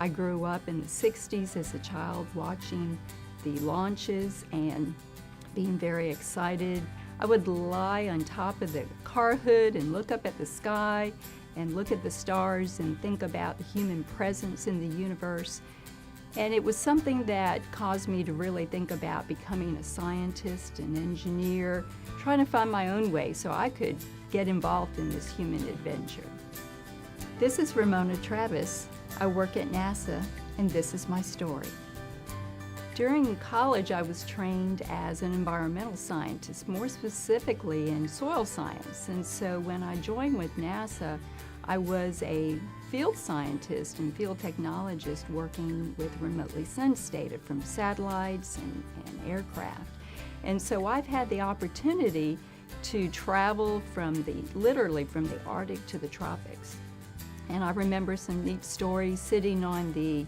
I grew up in the 60s as a child watching the launches and being very excited. I would lie on top of the car hood and look up at the sky and look at the stars and think about the human presence in the universe. And it was something that caused me to really think about becoming a scientist, an engineer, trying to find my own way so I could get involved in this human adventure. This is Ramona Travis. I work at NASA, and this is my story. During college, I was trained as an environmental scientist, more specifically in soil science. And so when I joined with NASA, I was a field scientist and field technologist working with remotely sensed data from satellites and aircraft. And so I've had the opportunity to travel literally from the Arctic to the tropics. And I remember some neat stories sitting on the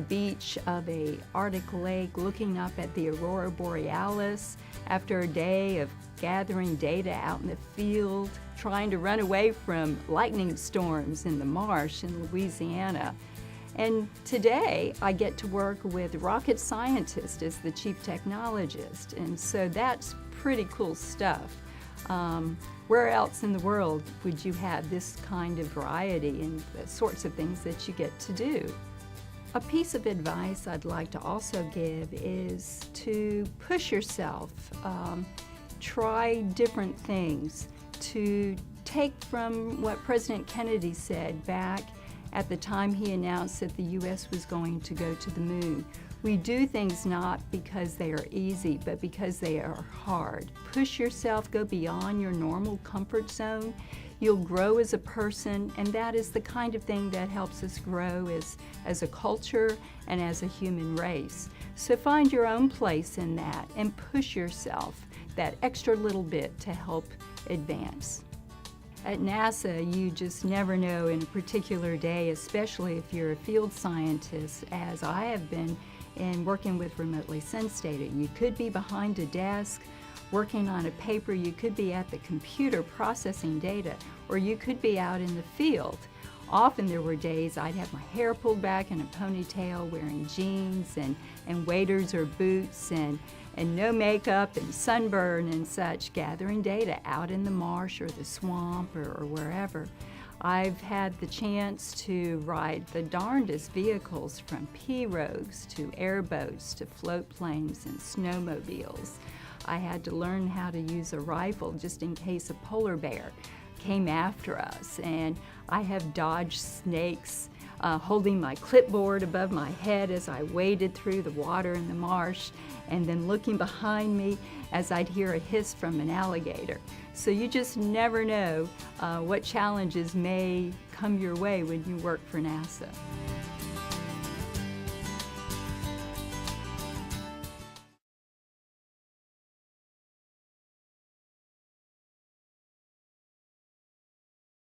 beach of a Arctic lake looking up at the aurora borealis after a day of gathering data out in the field, trying to run away from lightning storms in the marsh in Louisiana. And today I get to work with rocket scientists as the chief technologist, and so that's pretty cool stuff. Where else in the world would you have this kind of variety in the sorts of things that you get to do? A piece of advice I'd like to also give is to push yourself, try different things, to take from what President Kennedy said back at the time he announced that the U.S. was going to go to the moon. We do things not because they are easy, but because they are hard. Push yourself, go beyond your normal comfort zone. You'll grow as a person, and that is the kind of thing that helps us grow as a culture and as a human race. So find your own place in that and push yourself that extra little bit to help advance. At NASA, you just never know in a particular day, especially if you're a field scientist, as I have been in working with remotely sensed data. You could be behind a desk working on a paper, you could be at the computer processing data, or you could be out in the field. Often there were days I'd have my hair pulled back in a ponytail, wearing jeans and waders or boots and no makeup and sunburn and such, gathering data out in the marsh or the swamp or wherever. I've had the chance to ride the darndest vehicles, from pirogues to airboats to float planes and snowmobiles. I had to learn how to use a rifle just in case a polar bear came after us, and I have dodged snakes holding my clipboard above my head as I waded through the water in the marsh, and then looking behind me as I'd hear a hiss from an alligator. So you just never know what challenges may come your way when you work for NASA.